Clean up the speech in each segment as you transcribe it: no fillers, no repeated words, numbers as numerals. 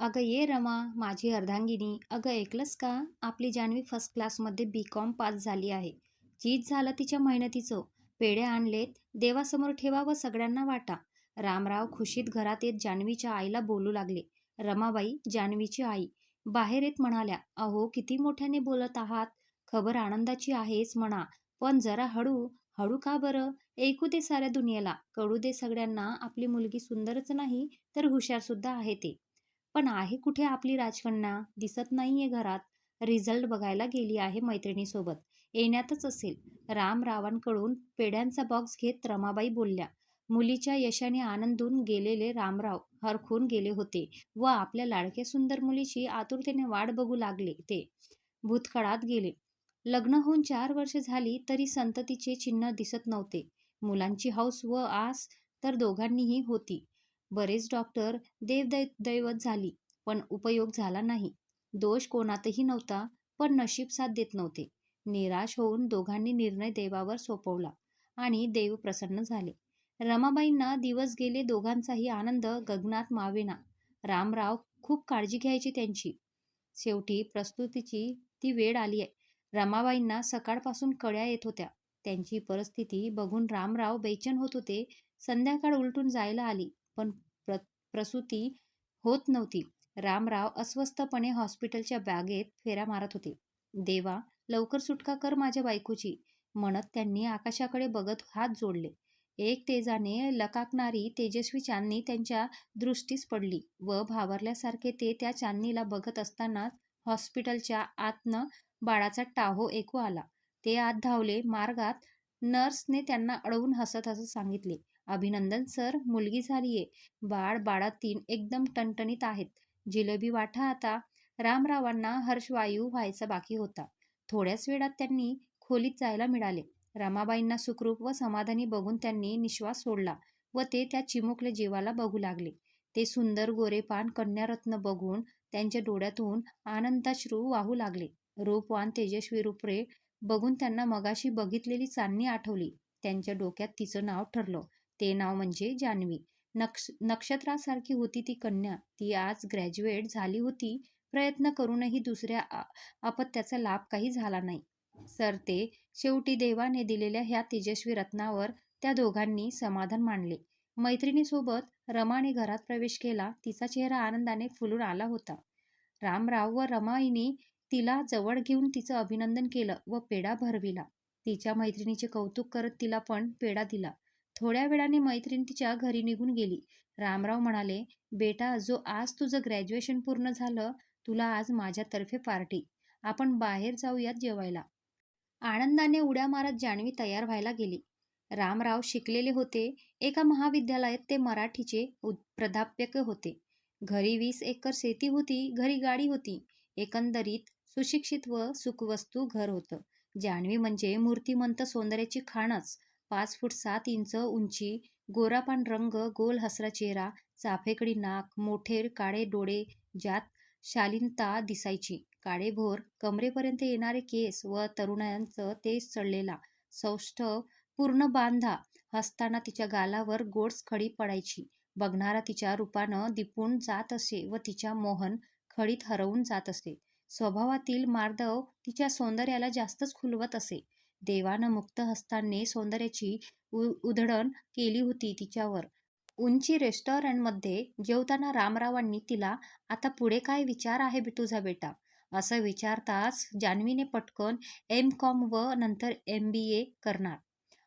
अगं ये रमा, माझी अर्धांगिनी. अगं ऐकलंस का? आपली जान्हवी फर्स्ट क्लासमध्ये बी.कॉम पास झाली आहे. चीज झालं तिच्या मेहनतीचं. पेढे आणलेत, देवासमोर ठेवा व सगळ्यांना वाटा. रामराव खुशीत घरात येत जान्हवीच्या आईला बोलू लागले. रमाबाई, जान्हवीची आई, बाहेर येत म्हणाल्या, अहो किती मोठ्याने बोलत आहात. खबर आनंदाची आहेच म्हणा, पण जरा हळू. हळू का बरं? ऐकू दे साऱ्या दुनियेला, कळू दे सगळ्यांना आपली मुलगी सुंदरच नाही तर हुशार सुद्धा आहे ते. पण आहे कुठे आपली राजकन्या? दिसत नाहीये घरात. रिझल्ट बघायला गेली आहे मैत्रिणीसोबत. येण्यातच असेल. रामरावांकडून पेढ्यांचा बॉक्स घेत रमाबाई बोलल्या. मुलीच्या यशाने आनंदून गेलेले रामराव हरखून गेले होते व आपल्या लाडक्या सुंदर मुलीची आतुरतेने वाट बघू लागले. ते भूतकाळात गेले. लग्न होऊन 4 वर्ष झाली तरी संततीचे चिन्ह दिसत नव्हते. मुलांची हौस व आस तर दोघांनीही होती. बरेच डॉक्टर दैवत झाली, पण उपयोग झाला नाही. दोष कोणातही नव्हता, पण नशीब साथ देत नव्हते. निराश होऊन दोघांनी निर्णय देवावर सोपवला आणि देव प्रसन्न झाले. रमाबाईंना दिवस गेले, दोघांचाही आनंद गगनात मावेना. रामराव खूप काळजी घ्यायची त्यांची. शेवटी प्रस्तुतीची ती वेळ आली आहे. रमाबाईंना सकाळपासून कळ्या येत होत्या. त्यांची परिस्थिती बघून रामराव बेचैन होत होते. संध्याकाळ उलटून जायला आली, पण प्रसूती होत नव्हती. रामराव अस्वस्थपणे हॉस्पिटलच्या बागेत फेऱ्या मारत होते. देवा, लवकर सुटका कर माझ्या बायकोची, म्हणत त्यांनी आकाशाकडे बघत हात जोडले. एक तेजाने लकाकणारी तेजस्वी चांदणी त्यांच्या दृष्टीस पडली व भावरल्यासारखे ते त्या चांदणीला बघत असतानाच हॉस्पिटलच्या आतनं बाळाचा टाहो ऐकू आला. ते आत धावले. मार्गात नर्सने त्यांना अडवून हसत हसत सांगितले, अभिनंदन सर, मुलगी झालीये. बाळातीन एकदम टणटणीत आहेत. जिलेबी वाटा आता. रामरावांना हर्षवायू व्हायचा बाकी होता. थोड्याच वेळात त्यांनी खोलीत जायला मिळाले. रमाबाईंना सुखरूप व समाधानी बघून त्यांनी निश्वास सोडला व ते त्या चिमुकल्या जीवाला बघू लागले. ते सुंदर गोरेपान कन्यारत्न बघून त्यांच्या डोळ्यातून आनंदाश्रू वाहू लागले. रूपवान तेजस्वी रूपरे बघून त्यांना मगाशी बघितलेली चांदणी आठवली. त्यांच्या डोक्यात तिचं नाव ठरलं. ते नाव म्हणजे जान्हवी. नक्षत्रासारखी होती ती कन्या. ती आज ग्रॅज्युएट झाली होती. प्रयत्न करूनही दुसऱ्या अपत्याचा लाभ काही झाला नाही. सरते शेवटी देवाने दिलेल्या ह्या तेजस्वी रत्नावर त्या दोघांनी समाधान मानले. मैत्रिणीसोबत रमाने घरात प्रवेश केला. तिचा चेहरा आनंदाने फुलून आला होता. रामराव व रमाईने तिला जवळ घेऊन तिचं अभिनंदन केलं व पेढा भरविला. तिच्या मैत्रिणीचे कौतुक करत तिला पण पेढा दिला. थोड्या वेळाने मैत्रीण तिच्या घरी निघून गेली. रामराव म्हणाले, बेटा, जो आज तुझं ग्रॅज्युएशन पूर्ण झालं, तुला आज माझ्यातर्फे पार्टी. आपण बाहेर जाऊयात जेवायला. आनंदाने उड्या मारत जान्हवी तयार व्हायला गेली. रामराव शिकलेले होते. एका महाविद्यालयात ते मराठीचे प्राध्यापक होते. घरी 20 एकर शेती होती. घरी गाडी होती. एकंदरीत सुशिक्षित व सुखवस्तू घर होतं. जान्हवी म्हणजे मूर्तिमंत सौंदर्याची खाणच. 5 फूट 7 इंच उंची, गोरापान रंग, गोल हसरा चेहरा, चाफेकडी नाक, मोठे काळे डोळे ज्यात शालीनता दिसायची, काळेभोर कमरेपर्यंत येणारे केस व तरुणांचं तेज चढलेला सौष्ठव पूर्ण बांधा. हसताना तिच्या गालावर गोड खडी पडायची. बघणारा तिच्या रूपानं दिपून जात असे व तिच्या मोहन खडीत हरवून जात असे. स्वभावातील मार्दव तिच्या सौंदर्याला जास्तच खुलवत असे. देवानं मुक्त हस्ताने सौंदर्याची उधळण केली होती तिच्यावर. उंची रेस्टॉरंटमध्ये जेवताना रामरावांनी तिला, आता पुढे काय विचार आहे तुझा बेटा, असं विचारताच जान्हवीने पटकन M.Com व नंतर MBA करणार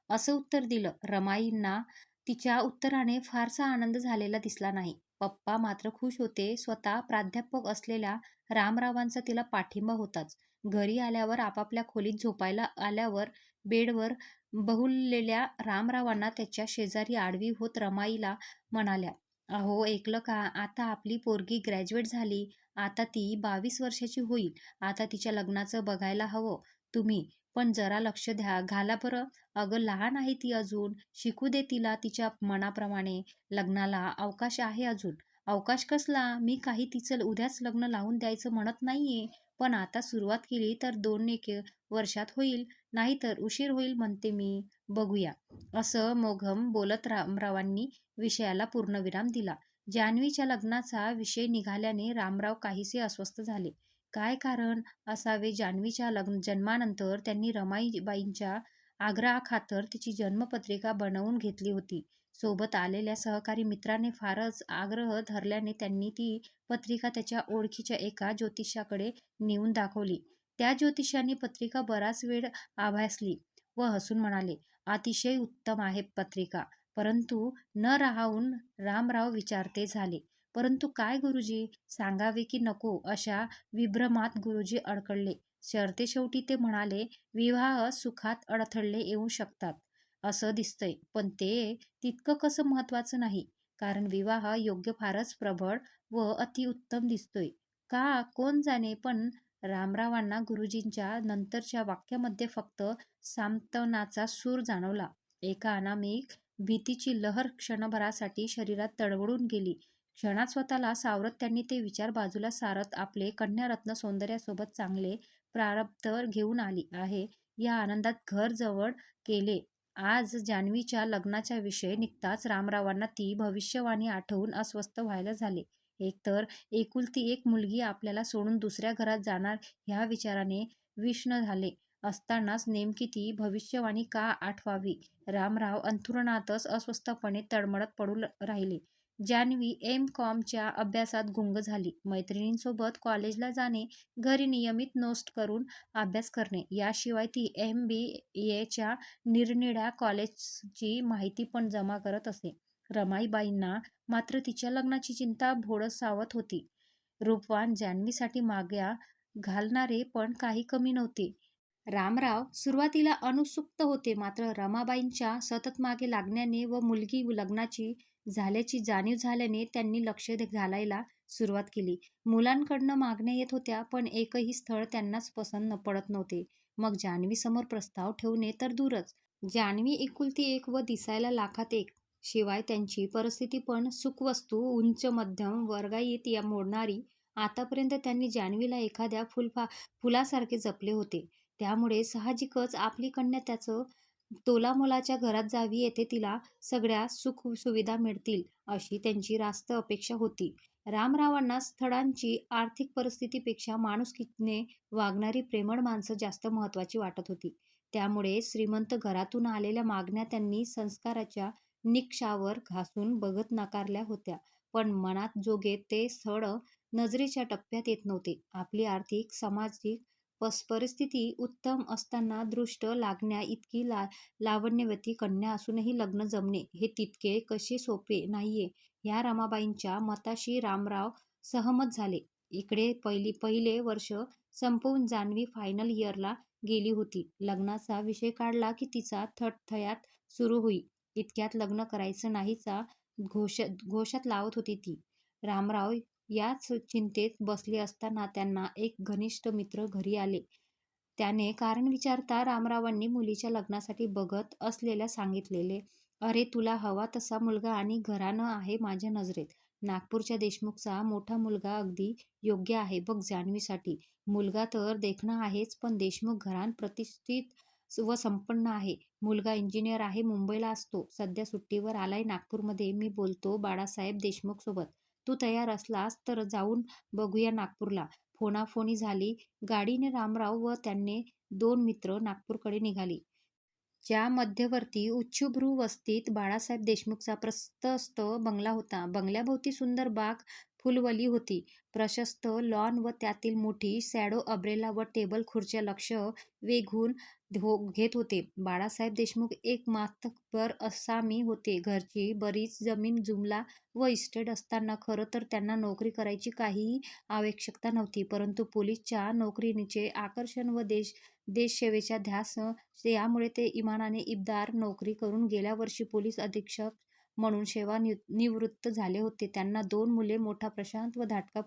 असं उत्तर दिलं. रमाईंना तिच्या उत्तराने फारसा आनंद झालेला दिसला नाही. पप्पा मात्र खुश होते. स्वतः प्राध्यापक असलेल्या रामरावांचा तिला पाठिंबा होताच. घरी आल्यावर आपापल्या खोलीत झोपायला आल्यावर बेडवर बहुललेल्या रामरावांना त्याच्या शेजारी आडवी होत रमाईला म्हणाल्या, अहो ऐकलं का, आता आपली पोरगी ग्रॅज्युएट झाली. आता ती 22 वर्षाची होईल. आता तिच्या लग्नाचं बघायला हवं तुम्ही, पण जरा लक्ष घाला बरं. अगं लहान आहे ती अजून. शिकू दे तिला तिच्या मनाप्रमाणे. लग्नाला अवकाश आहे अजून. अवकाश कसला? मी काही तिचं उद्याच लग्न लावून द्यायचं म्हणत नाहीये, पण आता सुरुवात केली तर 2-1 वर्षात होईल, नाहीतर उशीर होईल म्हणते मी. बघूया. असं मोघम बोलत रामरावांनी विषयाला पूर्णविराम दिला. जान्हवीच्या लग्नाचा विषय निघाल्याने रामराव काहीसे अस्वस्थ झाले. काय कारण असावे? जान्हवीच्या जन्मानंतर त्यांनी रमाईबाईंच्या आग्रहाखातर तिची जन्मपत्रिका बनवून घेतली होती. सोबत आलेल्या सहकारी मित्राने फारच आग्रह धरल्याने त्यांनी ती पत्रिका त्याच्या ओळखीच्या एका ज्योतिषाकडे नेऊन दाखवली. त्या ज्योतिषाने पत्रिका बराच वेळ अभ्यासली व हसून म्हणाले, "अतिशय उत्तम आहे पत्रिका." परंतु न राहवून रामराव विचारते झाले. "परंतु काय गुरुजी? सांगावे की नको?" अशा विभ्रमात गुरुजी अडखळले. सरतेशेवटी ते म्हणाले, "विवाह सुखात अडथळे येऊ शकतात असं दिसतंय, पण ते तितकं कसं महत्वाचं नाही. कारण विवाह योग्य फारच प्रबळ व अतिउत्तम दिसतोय. का कोण जाणे?" पण रामरावांना गुरुजींच्या नंतरच्या वाक्यामध्ये फक्त सांत्वनाचा सूर जाणवला. एका अनामिक भीतीची लहर क्षणभरासाठी शरीरात तडवडून गेली. क्षणात स्वतःला सावरत त्यांनी ते विचार बाजूला सारत आपले कन्यारत्न सौंदर्यासोबत चांगले प्रारब्ध घेऊन आली आहे या आनंदात घर जवळ केले. आज जान्हवीच्या लग्नाचा विषय निघताच रामरावांना ती भविष्यवाणी आठवून अस्वस्थ व्हायला झाले. एकतर एकुलती एक मुलगी आपल्याला सोडून दुसऱ्या घरात जाणार ह्या विचाराने विषण्ण झाले असतानाच नेमकी ती भविष्यवाणी का आठवावी? रामराव अंथरुणातच अस्वस्थपणे तळमळत पडू राहिले. जान्हवी एम.कॉमच्या अभ्यासात गुंग झाली. मैत्रिणींसोबत कॉलेजला जाणे, घरी नियमित नोट्स करून अभ्यास करणे, याशिवाय ती एम.बी.एच्या निरनिराळ्या कॉलेजची माहिती पण जमा करत असे. रमाईबाईंना मात्र तिच्या लग्नाची चिंता भेडसावत होती. रूपवान जान्हवीसाठी माग्या घालणारे पण काही कमी नव्हते. रामराव सुरुवातीला अनुत्सुक होते, मात्र रमाबाईंच्या सतत मागे लागण्याने व मुलगी लग्नाची झाल्याची जाणीव झाल्याने त्यांनी लक्ष घालायला सुरुवात केली. मुलांकडनं मागण्या येत होत्या, पण एकही स्थळ त्यांनाच पसंत पडत नव्हते. मग जान्हवीसमोर प्रस्ताव ठेवणे तर दूरच. जान्हवी एकुलती एक व दिसायला लाखात एक. शिवाय त्यांची परिस्थिती पण सुखवस्तू, उच्च मध्यम वर्गात मोडणारी. आतापर्यंत त्यांनी जान्हवीला एखाद्या फुलासारखे जपले होते. त्यामुळे साहजिकच आपली कन्या त्याच तोलामोलाच्या घरात जावी, येथे तिला सगळ्या सुखसुविधा मिळतील अशी त्यांची रास्त अपेक्षा होती. रामरावांना स्थळांची आर्थिक परिस्थितीपेक्षा माणुसकीने वागणारी प्रेमळ माणसं जास्त महत्वाची वाटत होती. त्यामुळे श्रीमंत घरातून आलेल्या मागण्या त्यांनी संस्काराच्या निकषावर घासून बघत नाकारल्या होत्या. पण मनात जोगे ते स्थळ नजरेच्या टप्प्यात येत नव्हते. आपली आर्थिक सामाजिक परिस्थिती उत्तम असताना दृष्ट लागण्या इतकी लावण्यवती कन्या असूनही लग्न जमणे हे तितके कसे सोपे नाहीये ह्या रमाबाईंच्या मताशी रामराव सहमत झाले. इकडे पहिले वर्ष संपवून जान्हवी फायनल इयरला गेली होती. लग्नाचा विषय काढला की तिचा थयाथ सुरू होई. इतक्यात लग्न करायचं नाहीचा घोषात लावत होती ती. रामराव याच चिंतेत बसले असताना त्यांना एक घनिष्ठ मित्र घरी आले. त्याने कारण विचारता रामरावांनी मुलीच्या लग्नासाठी बघत असलेल्या सांगितलेले. "अरे, तुला हवा तसा मुलगा आणि घराणं आहे माझ्या नजरेत. नागपूरच्या देशमुखचा मोठा मुलगा अगदी योग्य आहे बघ जान्हवीसाठी. मुलगा तर देखणा आहेच, पण देशमुख घराणं प्रतिष्ठित व संपन्न आहे. मुलगा इंजिनियर आहे, मुंबईला असतो. सध्या सुट्टीवर आलाय नागपूरमध्ये. मी बोलतो बाळासाहेब देशमुख सोबत. तू तयार असलास तर जाऊन बघूया नागपूरला." फोनाफोनी झाली. गाडीने रामराव व त्यांचे दोन मित्र नागपूरकडे निघाली. च्या मध्यवर्ती उच्चभ्रू वस्तीत बाळासाहेब देशमुखचा प्रशस्त बंगला होता. बंगल्याभोवती सुंदर बाग फुलवली होती. प्रशस्त लॉन व त्यातील मोठी शॅडो अम्ब्रेला व टेबल खुर्च्या लक्ष वेधून घेत होते. बाळासाहेब देशमुख एक मातब्बर असामी होते. घरची बरीच जमीन जुमला व इस्टेट असताना खरं तर त्यांना नोकरी करायची काहीही आवश्यकता नव्हती. परंतु पोलीसच्या नोकरीचे आकर्षण व देशसेवेचा ध्यास यामुळे ते इमानाने इनामदार नोकरी करून गेल्या वर्षी पोलीस अधीक्षक म्हणून सेवानिवृत्त झाले होते. त्यांना दोन मुले. मोठा प्रशांत व धाकटा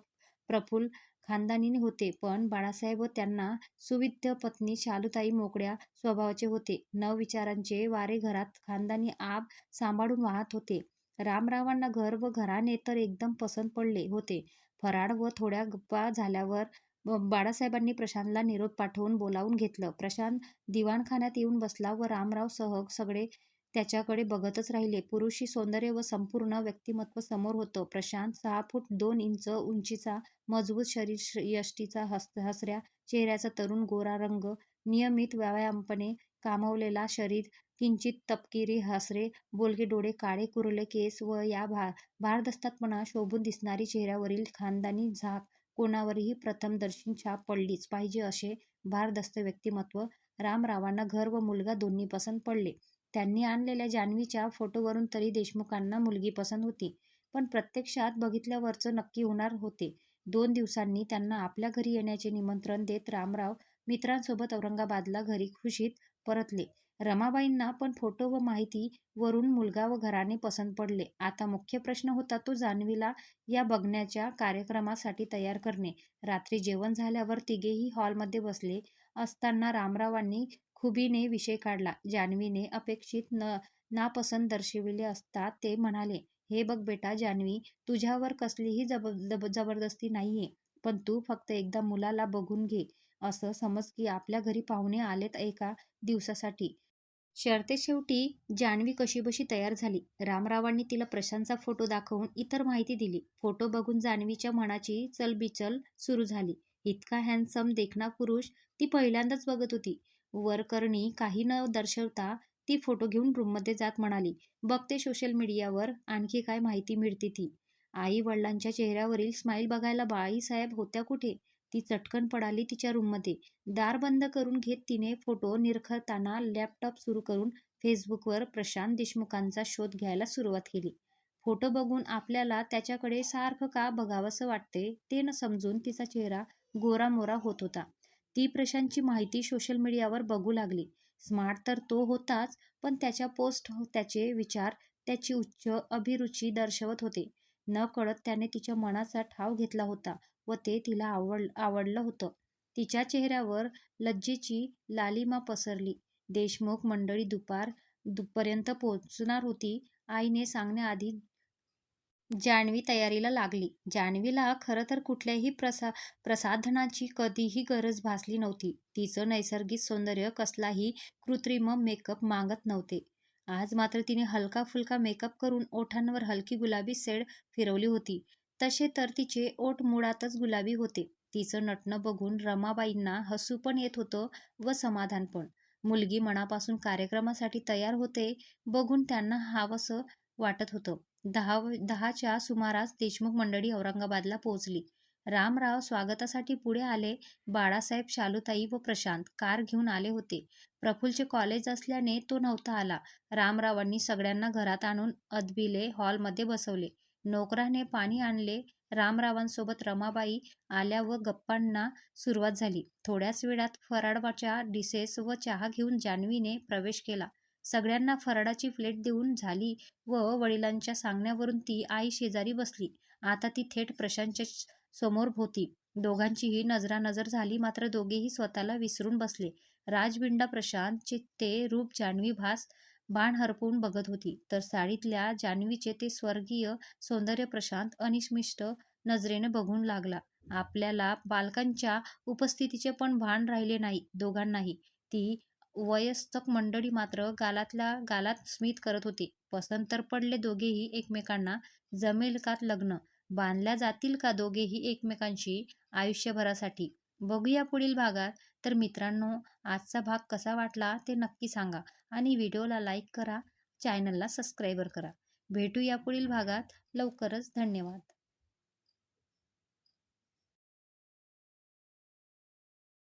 प्रफुल्ल खानदानी होते. पण बाळासाहेब व त्यांना सुविद्य पत्नी शालूताई मोकळ्या स्वभावाचे होते. नवविचारांचे वारे घरात खानदानी आब सांभाळून वाहत होते. रामरावांना घर व घराणे तर एकदम पसंत पडले होते. फराळ व थोड्या गप्पा झाल्यावर बाळासाहेबांनी प्रशांतला निरोप पाठवून बोलावून घेतलं. प्रशांत दिवाणखान्यात येऊन बसला व रामराव सगळे त्याच्याकडे बघतच राहिले. पुरुषी सौंदर्य व संपूर्ण व्यक्तिमत्व समोर होतं. प्रशांत 6 फूट 2 इंच उंचीचा, मजबूत शरीर यष्टीचा, हसऱ्या चेहऱ्याचा तरुण गोरा रंग, नियमित व्यायामाने कामवलेला शरीर, किंचित तपकिरी हसरे, बोलके डोळे, काळे कुरळे केस व या भारदस्तपणा शोभून दिसणारी चेहऱ्यावरील खानदानी झाक कोणावरही प्रथमदर्शी छाप पडलीच पाहिजे असे भारदस्त व्यक्तिमत्व. रामरावांना घर व मुलगा दोन्ही पसंत पडले. त्यांनी आणलेल्या जान्हवीच्या फोटोवरून तरी देशमुखांना मुलगी पसंत होती, पण प्रत्यक्षात बघितल्यावरच नक्की होणार होते. 2 दिवसांनी त्यांना आपल्या घरी येण्याचे निमंत्रण देत रामराव मित्रांसोबत औरंगाबादला घरी खुशीत परतले. रमाबाईंना पण फोटो व माहिती वरून मुलगा व घराणे पसंत पडले. आता मुख्य प्रश्न होता तो जान्हवीला या बघण्याच्या कार्यक्रमासाठी तयार करणे. रात्री जेवण झाल्यावर तिघेही हॉलमध्ये बसले असताना रामरावांनी खुबीने विषय काढला. जान्हवीने अपेक्षित नापसंत दर्शविले असता ते म्हणाले, "हे बघ बेटा जान्हवी, तुझ्यावर कसलीही जबरदस्ती नाहीये, पण तू फक्त एकदा मुलाला बघून घे. असं समज की आपल्या घरी पाहुणे आलेत एका दिवसासाठी." शेवटी जान्हवी कशीबशी तयार झाली. रामरावांनी तिला प्रशांतचा फोटो दाखवून इतर माहिती दिली. फोटो बघून जान्हवीच्या मनाची चलबिचल सुरू झाली. इतका हँडसम देखणा पुरुष ती पहिल्यांदाच बघत होती. वरकरणी काही न दर्शवता ती फोटो घेऊन रूममध्ये जात म्हणाली, "बघते सोशल मीडियावर आणखी काय माहिती मिळते ती." आई वडिलांच्या चेहऱ्यावरील स्माईल बघायला बाईसाहेब होत्या कुठे? ती चटकन पळाली तिच्या रूममध्ये. दार बंद करून घेत तिने फोटो निरखताना लॅपटॉप सुरू करून फेसबुकवर प्रशांत देशमुखांचा शोध घ्यायला सुरुवात केली. फोटो बघून आपल्याला त्याच्याकडे सारखं का बघावंसं वाटते ते न समजून तिचा चेहरा गोरामोरा होत होता. ती प्रशांतची माहिती सोशल मीडियावर बघू लागली. स्मार्ट तर तो होताच, पण त्याच्या पोस्ट, त्याचे विचार, त्याची उच्च अभिरुची दर्शवत होते. नकळत त्याने तिच्या मनाचा ठाव घेतला होता व ते तिला आवडलं होतं. तिच्या चेहऱ्यावर लज्जेची लालिमा पसरली. देशमुख मंडळी दुपारपर्यंत पोहोचणार होती. आईने सांगण्याआधी जान्हवी तयारीला लागली. जान्हवीला खरं तर कुठल्याही प्रसाधनाची कधीही गरज भासली नव्हती. तिचं नैसर्गिक सौंदर्य कसलाही कृत्रिम मेकअप मागत नव्हते. आज मात्र तिने हलका-फुलका मेकअप करून ओठांवर हलकी गुलाबी शेड फिरवली होती. तसे तर तिचे ओठ मुळातच गुलाबी होते. तिचं नटणं बघून रमाबाईंना हसू पण येत होतं व समाधान पण. मुलगी मनापासून कार्यक्रमासाठी तयार होते बघून त्यांना हवंसं वाटत होतं. 10च्या सुमारास देशमुख मंडळी औरंगाबादला पोहोचली. रामराव स्वागतासाठी पुढे आले. बाळासाहेब, शालूताई व प्रशांत कार घेऊन आले होते. प्रफुल्लचे कॉलेज असल्याने तो नव्हता आला. रामरावांनी सगळ्यांना घरात आणून अदबिले हॉलमध्ये बसवले. नोकराने पाणी आणले. रामरावांसोबत रमाबाई आल्या व गप्पांना सुरुवात झाली. थोड्याच वेळात फराळाच्या डिशेस व चहा घेऊन जान्हवीने प्रवेश केला. सगळ्यांना फराळाची प्लेट देऊन झाली व वडिलांच्या सांगण्यावरून ती आई शेजारी बसली. आता ती थेट प्रशांतच्या समोर होती. दोघांचीही नजरानजर झाली, मात्र दोघेही स्वतःला विसरून बसले. राजबिंडा प्रशांतचे ते रूप जान्हवी भान हरपून बघत होती, तर साडीतल्या जान्हवीचे ते स्वर्गीय सौंदर्य प्रशांत अनिमिष नजरेने बघू लागला. आपल्याला बालकांच्या उपस्थितीचे पण भान राहिले नाही दोघांनाही. ती वयस्क मंडळी मात्र गालातल्या गालात स्मित करत होती. पसंत तर पडले दोघेही एकमेकांना. जमेल का लग्न? बांधल्या जातील का दोघेही एकमेकांशी आयुष्यभरासाठी? बघूया पुढील भागात. तर मित्रांनो, आजचा भाग कसा वाटला ते नक्की सांगा आणि व्हिडिओला लाईक करा, चॅनलला सबस्क्राईब करा. भेटूया पुढील भागात लवकरच. धन्यवाद.